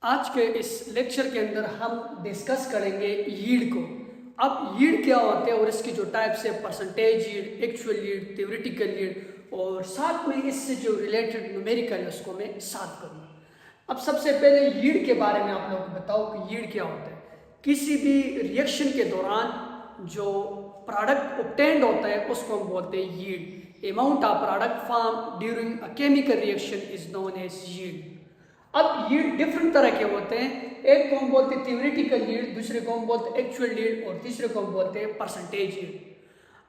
आज के इस लेक्चर के अंदर हम डिस्कस करेंगे यील्ड को। अब यील्ड क्या होते हैं और इसकी जो टाइप्स है, percentage yield, actual yield, theoretical yield, और साथ में इससे जो रिलेटेड न्यूमेरिकल है उसको मैं साथ करूँगा। अब सबसे पहले यील्ड के बारे में आप लोगों को बताओ कि यील्ड क्या होता है। किसी भी रिएक्शन के दौरान जो प्रोडक्ट ऑब्टेन्ड होता है उसको हम बोलते हैं yield. Amount of product form during a chemical reaction is known as yield. अब यील्ड डिफरेंट तरह के होते हैं। एक को हम बोलते हैं थ्योरेटिकल यील्ड, दूसरे को हम बोलते हैं एक्चुअल यील्ड, और तीसरे को हम बोलते हैं परसेंटेज यील्ड।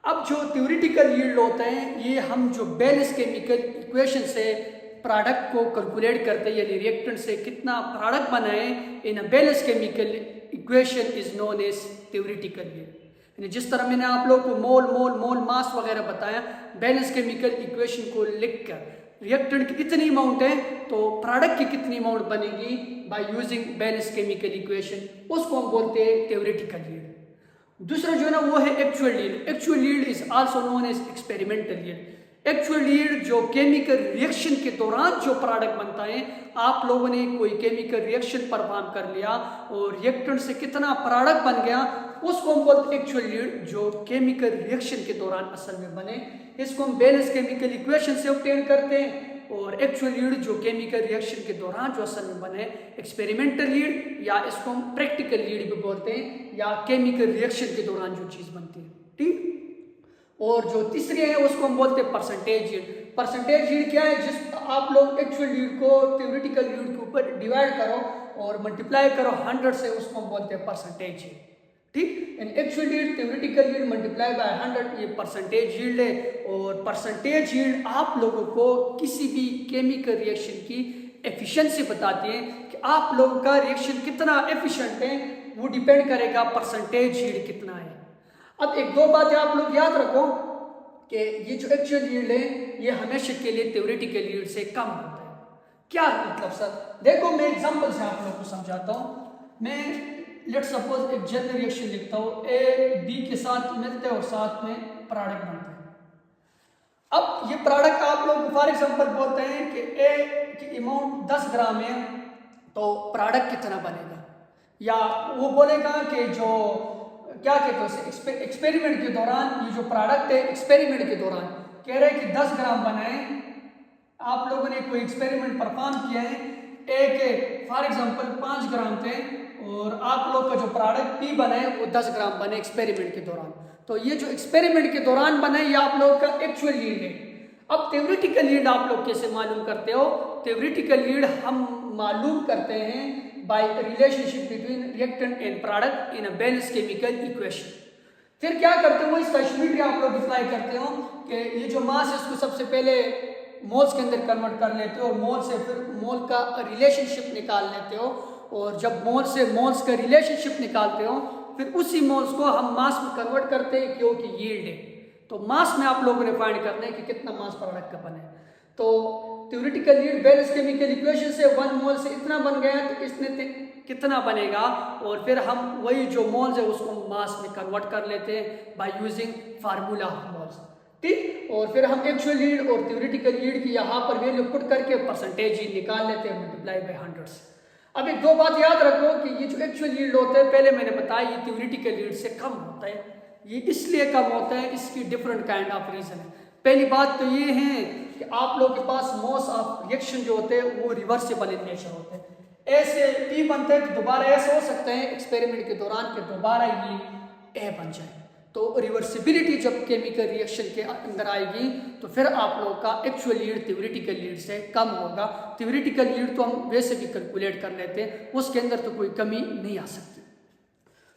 अब जो थ्योरेटिकल यील्ड होते हैं ये हम जो बैलेंस केमिकल इक्वेशन से प्रोडक्ट को कैलकुलेट करते हैं, यानी रिएक्टेंट से कितना प्रोडक्ट बनाए in a balance chemical equation is known as theoretical yield. यानी जिस तरह मैंने आप लोग को मोल मोल मोल मास वगैरह बताया, बैलेंस केमिकल इक्वेशन को लिखकर रिएक्टेंट की कितनी अमाउंट है तो प्रोडक्ट की कितनी अमाउंट बनेगी by using balance chemical equation, उसको हम बोलते हैं थ्योरेटिकल यील्ड। दूसरा जो है ना वो है actual yield. Actual yield is also known as experimental yield. Actual yield जो केमिकल रिएक्शन के दौरान जो प्रोडक्ट बनता है, आप लोगों ने कोई केमिकल रिएक्शन परफॉर्म कर लिया और रिएक्टेंट से कितना प्रोडक्ट बन गया उसको हम बोलते हैं एक्चुअल यील्ड, जो केमिकल रिएक्शन के दौरान असल में बने। इसको हम बैलेंस केमिकल इक्वेशन से ऑब्टेन करते हैं। और एक्चुअल यील्ड जो केमिकल रिएक्शन के दौरान जो असल में बने एक्सपेरिमेंटल यील्ड, या इसको हम प्रैक्टिकल यील्ड भी बोलते हैं, या केमिकल रिएक्शन के दौरान जो चीज़ बनती है। ठीक। और जो तीसरी है उसको हम बोलते हैं परसेंटेज यील्ड। परसेंटेज यील्ड क्या है, जिस आप लोग एक्चुअल यील्ड को थ्योरेटिकल यील्ड के ऊपर डिवाइड करो और मल्टीप्लाई करो 100 से, उसको हम बोलते हैं परसेंटेज यील्ड। ठीक। And actual yield theoretical yield multiply by 100 ये परसेंटेज यील्ड है। और परसेंटेज यील्ड आप लोगों को किसी भी केमिकल रिएक्शन की एफिशिएंसी बताती है कि आप लोगों का रिएक्शन कितना एफिशिएंट है, वो डिपेंड करेगा परसेंटेज यील्ड कितना है। अब एक दो बातें आप लोग याद रखो कि ये जो एक्चुअल यील्ड है ये हमेशा के लिए थ्योरेटिकल यील्ड से कम होता है। क्या मतलब सर? देखो मैं एग्जांपल से आप लोग को समझाता हूँ। मैं लेट सपोज एक जनरल रिएक्शन लिखता हूँ, ए बी के साथ मिलते हैं और साथ में प्रोडक्ट बनते हैं। अब ये प्रोडक्ट आप लोग फॉर एग्जांपल बोलते हैं कि ए की अमाउंट 10 ग्राम है तो प्रोडक्ट कितना बनेगा, या वो बोलेगा कि जो क्या कहते हैं उसे एक्सपेरिमेंट के दौरान, ये जो प्रोडक्ट है एक्सपेरिमेंट के दौरान कह रहे हैं कि 10 ग्राम बनाए। आप लोगों ने कोई एक्सपेरिमेंट परफॉर्म किया है, ए के फॉर एग्जांपल 5 ग्राम थे और आप लोग का जो प्रोडक्ट पी बने वो 10 ग्राम बने एक्सपेरिमेंट के दौरान। तो ये जो एक्सपेरिमेंट के दौरान बने ये आप लोग का एक्चुअल यील्ड है। अब थ्योरेटिकल यील्ड आप लोग कैसे मालूम करते हो? थ्योरेटिकल यील्ड हम मालूम करते हैं by relationship between reactant and product in a balance chemical equation. फिर क्या करते हो, इसका यूनिट आप लोग अप्लाई करते हो कि ये जो मास है इसको सबसे पहले मोल्स के अंदर कन्वर्ट कर लेते हो और मोल से फिर मोल का रिलेशनशिप निकाल लेते हो। और जब मोल से मोल्स का रिलेशनशिप निकालते हो फिर उसी मोल्स को हम मास में कन्वर्ट करते हैं, क्योंकि यील्ड है। तो मास में आप लोगों ने फाइंड करना है कि कितना मास प्रोडक्ट का बने। तो theoretical yield balance chemical equation से 1 मोल से इतना बन गया तो इसने कितना बनेगा, और फिर हम वही जो मोल्स है उसको मास में कन्वर्ट कर लेते हैं बाय यूजिंग फार्मूला मोल्स। ठीक। और फिर हम एक्चुअल यील्ड और थ्योरेटिकल यील्ड की यहाँ पर वैल्यू पुट करके परसेंटेज यील्ड निकाल लेते हैं मल्टीप्लाई बाय 100 से। अब एक दो बात याद रखो कि ये जो एक्चुअल यील्ड होता है, पहले मैंने बताया ये थ्योरेटिकल यील्ड से कम होता है। ये इसलिए कम होता है, इसकी डिफरेंट काइंड ऑफ रीजन है। पहली बात तो ये है कि आप लोगों के पास मोड्स ऑफ रिएक्शन जो होते हैं वो रिवर्सिबल इन नेचर होते हैं। ऐसे पी बनते हैं तो दोबारा ऐसे हो सकते हैं एक्सपेरिमेंट के दौरान कि दोबारा ये ए बन जाए। तो रिवर्सिबिलिटी जब केमिकल रिएक्शन के अंदर आएगी तो फिर आप लोगों का एक्चुअल यील्ड थ्योरेटिकल यील्ड से कम होगा। थ्योरेटिकल यील्ड तो हम वैसे भी कैलकुलेट कर लेते हैं, उसके अंदर तो कोई कमी नहीं आ सकती।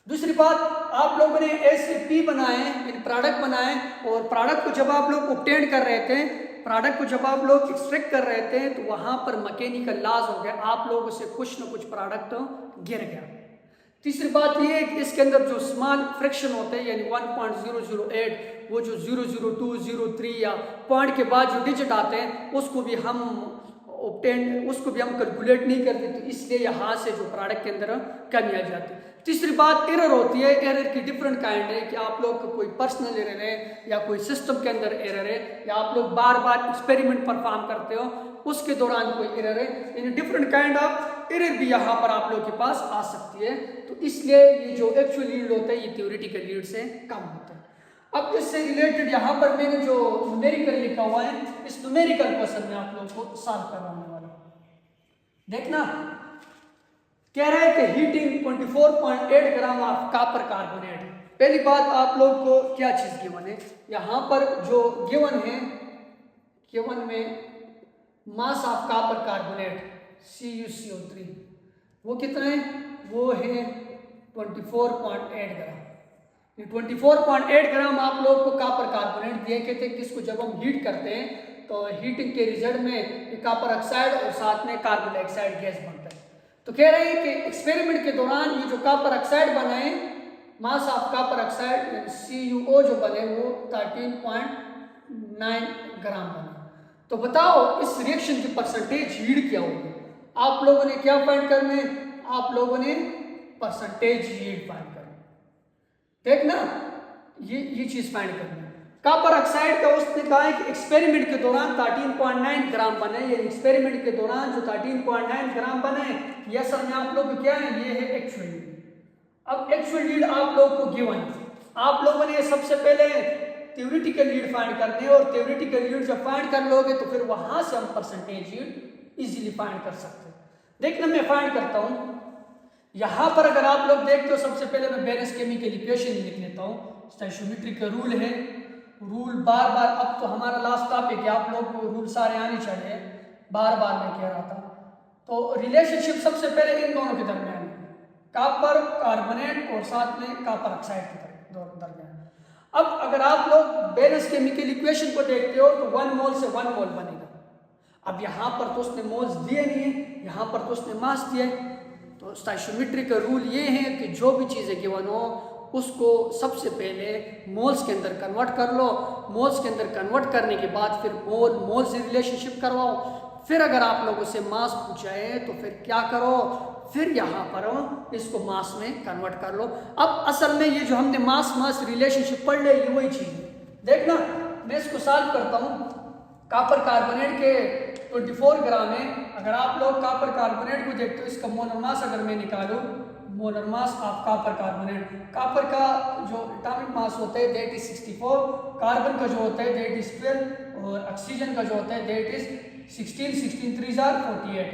दूसरी बात, आप लोगों ने ऐसे पी बनाए, इन प्रोडक्ट बनाए, और प्रोडक्ट को जब आप लोग ऑब्टेन कर रहे थे, प्रोडक्ट को जब आप लोग एक्सट्रैक्ट कर रहे थे तो वहां पर मैकेनिकल लॉज हो गए, आप लोगों से कुछ ना कुछ प्रोडक्ट गिर गया। तीसरी बात ये है कि इसके अंदर जो स्मॉल फ्रैक्शन होते हैं, यानी 1.008, वो जो 002, 03 या पॉइंट के बाद जो डिजिट आते हैं उसको भी हम कैलकुलेट नहीं करते, तो इसलिए यहाँ से जो प्रोडक्ट के अंदर कमी आ जाती है। तीसरी बात एरर होती है। एरर की डिफरेंट काइंड है कि आप लोग का कोई पर्सनल एरर है या कोई सिस्टम के अंदर एरर है, या आप लोग बार बार एक्सपेरिमेंट परफॉर्म करते हो उसके दौरान कोई एरर है। In different kind of error भी यहाँ पर आप लोगों के पास आ सकती है। तो इसलिए ये जो एक्चुअल यील्ड होता है ये थ्योरेटिकल यील्ड से कम होता है। अब इससे रिलेटेड यहाँ पर मैंने जो न्यूमेरिकल लिखा हुआ है, इस न्यूमेरिकल क्वेश्चन में आप लोगों को सॉल्व करवाने वाला हूँ। देखना, कह रहा है कि heating 24.8 gram of copper carbonate. पहली बात आप लोग को क्या चीज गिवन है, यहाँ पर जो गिवन है, गिवन में mass of copper carbonate CuCO3 वो कितना है, वो है 24.8 ग्राम। ये 24.8 ग्राम आप लोग को कॉपर कार्बोनेट दिए कहते हैं। किसको जब हम हीट करते हैं तो हीटिंग के रिजल्ट में कॉपर ऑक्साइड और साथ में कार्बन डाइऑक्साइड गैस बनता है। तो कह रहे हैं कि एक्सपेरिमेंट के दौरान ये जो कॉपर ऑक्साइड बना है, mass of copper oxide CuO जो बने वो 13.9 ग्राम बने। तो बताओ इस रिएक्शन की परसेंटेज यील्ड क्या होगी। आप लोगों ने क्या फाइंड करना है, आप लोगों ने परसेंटेज यील्ड फाइंड करना। देखना, ये चीज फाइंड करना है। कॉपर ऑक्साइड का उसने कहा है कि एक्सपेरिमेंट के दौरान 13.9 ग्राम बने। ये एक्सपेरिमेंट के दौरान जो 13.9 ग्राम बने, ये असल में आप लोग को क्या है, ये है एक्चुअल यील्ड। अब एक्चुअल यील्ड आप लोग को गिवन, आप लोगों ने सबसे पहले थ्योरेटिकल यील्ड फाइंड करनी है, और थ्योरेटिकल यील्ड जब फाइंड कर लोगे तो फिर वहां से हम परसेंटेज यील्ड इजीली फाइंड कर सकते हैं। देखना, मैं फाइंड करता हूं। यहां पर अगर आप लोग देखते हो, सबसे पहले मैं बेरेस केमिकल इक्वेशन लिख लेता हूं। स्टोइचियोमेट्री का रूल है, रूल बार बार, अब तो हमारा लास्ट टॉपिक है, आप लोग को रूल सारे आने चाहिए, बार बार मैं कह रहा था। तो रिलेशनशिप सबसे पहले इन दोनों के दरमियान है, कॉपर कार्बोनेट और साथ में कॉपर ऑक्साइड के दरमियान। अब अगर आप लोग बेरेस केमिकल इक्वेशन को देखते हो तो 1 मोल से 1 मोल बनेगा। अब यहाँ पर तो उसने मोल्स दिए नहीं है, यहाँ पर तो उसने मास दिया है। तो स्टोइचियोमेट्री का रूल ये है कि जो भी चीज़ें गिवन हो उसको सबसे पहले मोल्स के अंदर कन्वर्ट कर लो। मोल्स के अंदर कन्वर्ट करने के बाद फिर मोल से रिलेशनशिप करवाओ। फिर अगर आप लोगों से मास पूछा है तो फिर क्या करो, फिर यहाँ पर इसको मास में कन्वर्ट कर लो। अब असल में ये जो हमने मास रिलेशनशिप पढ़ लिया, ये वही चीज़ है। देखना, मैं इसको सॉल्व करता हूँ। कॉपर कार्बोनेट के 24 ग्राम है। अगर आप लोग कॉपर कार्बोनेट को देखते हो, इसका मोलर मास अगर मैं निकालूं, molar mass of copper carbonate, copper का जो एटॉमिक मास होता है दैट इज 64, कार्बन का जो होता है दैट इज 12, और ऑक्सीजन का जो होता है दैट इज 16, 16 3 जार 48।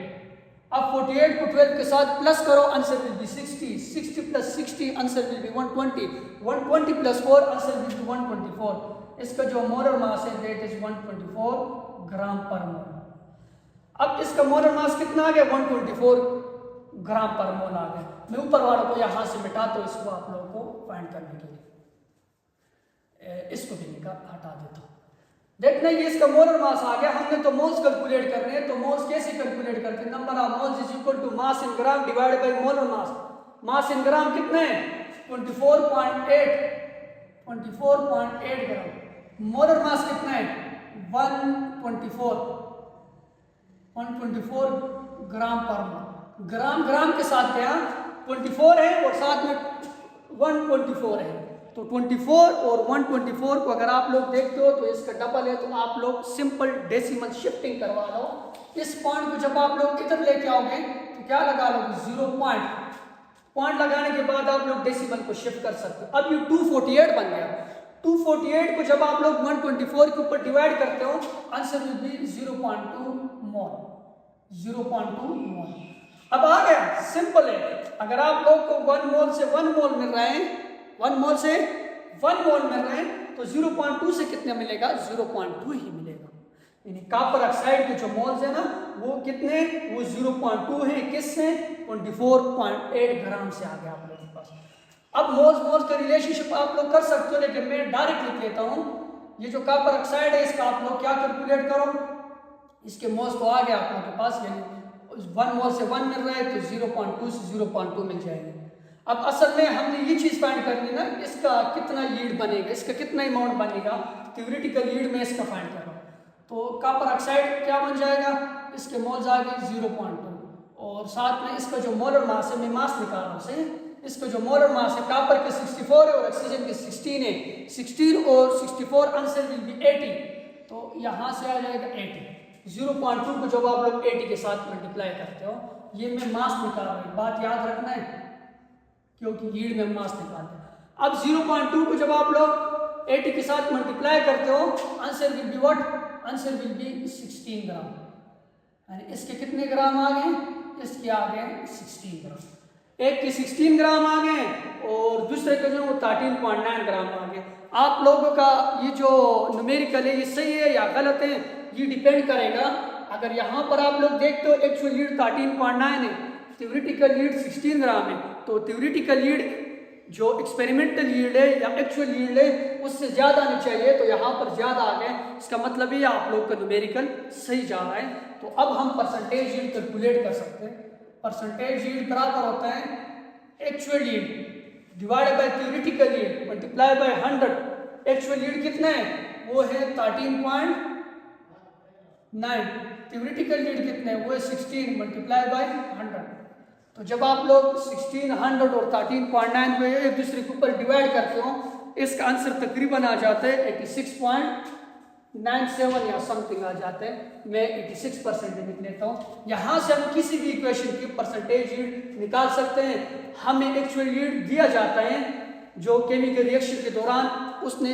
अब 48 को 12 के साथ प्लस करो, answer will be 60, 60 plus 60 answer will be 120, 120 plus 4 answer will be 124। इसका जो मोलर मास है दैट इज 124 ग्राम पर मोल। अब इसका मोलर मास कितना आ गया, 124 ग्राम पर मोल आ गया। मैं ऊपर वालों को यहां से मिटाता हूं, इसको आप लोगों को फाइंड करने के लिए इसको भी हटा देता हूं। देखना, ये इसका मोलर मास आ गया। हमने तो मोल्स कैलकुलेट करने हैं, तो मोल्स कैसे कैलकुलेट करते हैं, number of moles is equal to mass in gram divide by molar mass. Mass in gram कितना है, 24.8 ग्राम। मोलर मास कितना है, 124 ग्राम पर मोल। ग्राम ग्राम के साथ क्या 24 है और साथ में 124 है, तो 24 और 124 को अगर आप लोग देखते हो तो इसका डबल है। तो आप लोग सिंपल डेसिमल शिफ्टिंग करवा लो। इस पॉइंट को जब आप लोग इधर लेके आओगे तो क्या लगा लोगे, 0 पॉइंट लगाने के बाद आप लोग डेसिमल को शिफ्ट कर सकते हो। अब ये 248 बन गया। 248 को जब आप लोग 124 के ऊपर डिवाइड करते हो, आंसर विल बी 0.2 मोल, 0.2 मोल। अब आ गया, सिंपल है। अगर आप लोग को 1 मोल से 1 मोल मिल रहा है, 1 मोल से 1 मोल मिल रहा है, तो 0.2 से कितना मिलेगा, 0.2 ही मिलेगा। यानी कॉपर ऑक्साइड के जो मोल्स है ना, वो कितने, वो 0.2 है। किससे, 24.8 ग्राम से आ गया आप लोगों के पास। अब मोल्स का रिलेशनशिप आप लोग कर सकते हो, लेकिन मैं डायरेक्ट लिख लेता हूँ। ये जो कॉपर ऑक्साइड है इसका आप लोग क्या कैलकुलेट करो, इसके मोल्स तो आ गया आप लोगों के पास, यानी 1 मोल से 1 मिल रहा है तो 0.2 से 0.2 मिल जाएंगे। अब असल में हमने ये चीज फाइंड करनी ना, इसका कितना यील्ड बनेगा, इसका कितना अमाउंट बनेगा, थ्योरेटिकल यील्ड में इसका फाइंड करो। तो कॉपर ऑक्साइड क्या बन जाएगा, इसके मोल्स आ गए 0.2, और साथ में इसका जो मोलर मास है, मैं मास निकाल रहा हूँ से, इसका जो मोलर मास है कॉपर के 64 है और ऑक्सीजन के 16 है। 16 और 64 आंसर विल बी 80, तो यहाँ से आ जाएगा 80। 0.2 को जब आप लोग 80 के साथ मल्टीप्लाई करते हो ये मैं मास निकाल रहा हूँ, बात याद रखना है, क्योंकि यील्ड में मास निकालते हैं। अब 0.2 को जब आप लोग 80 के साथ मल्टीप्लाई करते हो, answer will be what, answer will be 16 ग्राम। यानी इसके कितने ग्राम आ गए, इसके आ गए 16 ग्राम, एक के 16 ग्राम आ गए और दूसरे के जो 13.9 ग्राम आ गए। आप लोगों का ये जो न्यूमेरिकल है ये सही है या गलत है, ये डिपेंड करेगा। अगर यहाँ पर आप लोग देखते हो एक्चुअल यील्ड 13.9 है, थ्योरेटिकल यील्ड 16 ग्राम है, तो थ्योरेटिकल यील्ड जो एक्सपेरिमेंटल यील्ड है या एक्चुअल यील्ड है उससे ज़्यादा आनी चाहिए, तो यहाँ पर ज़्यादा आ गए, इसका मतलब ये आप लोग का न्यूमेरिकल सही जा रहा है। तो अब हम परसेंटेज यील्ड कैलकुलेट कर सकते हैं। परसेंटेज यील्ड बराबर होता है actual yield divided by theoretical yield multiply by 100। Actual yield कितना है, वो है 13.9, थ्योरेटिकल यील्ड कितना है, वो है 16 मल्टीप्लाई बाय 100। तो जब आप लोग 1600 और 13.9 को एक दूसरे के ऊपर डिवाइड करते हो, इसका आंसर तकरीबन आ जाता है 86.97 या समथिंग आ जाते हैं। मैं 86% लिख लेता हूँ। यहाँ से हम किसी भी इक्वेशन की परसेंटेज यील्ड निकाल सकते हैं। हमें एक्चुअल यील्ड दिया जाता है जो केमिकल रिएक्शन के दौरान उसने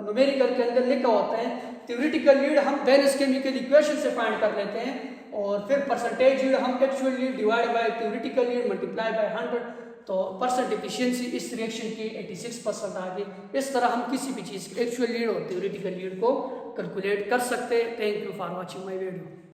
न्यूमेरिकल के अंदर लिखा होता है। थ्योरेटिकल यील्ड हम वेरियस केमिकल इक्वेशन से फाइंड कर लेते हैं और फिर परसेंटेज यील्ड हम actual yield divide by theoretical yield multiply by 100। तो परसेंट एफिशिएंसी इस रिएक्शन की 86% आ गई। इस तरह हम किसी भी चीज़ की एक्चुअल यील्ड और थ्योरेटिकल यील्ड को कैलकुलेट कर सकते हैं। Thank you for watching my video.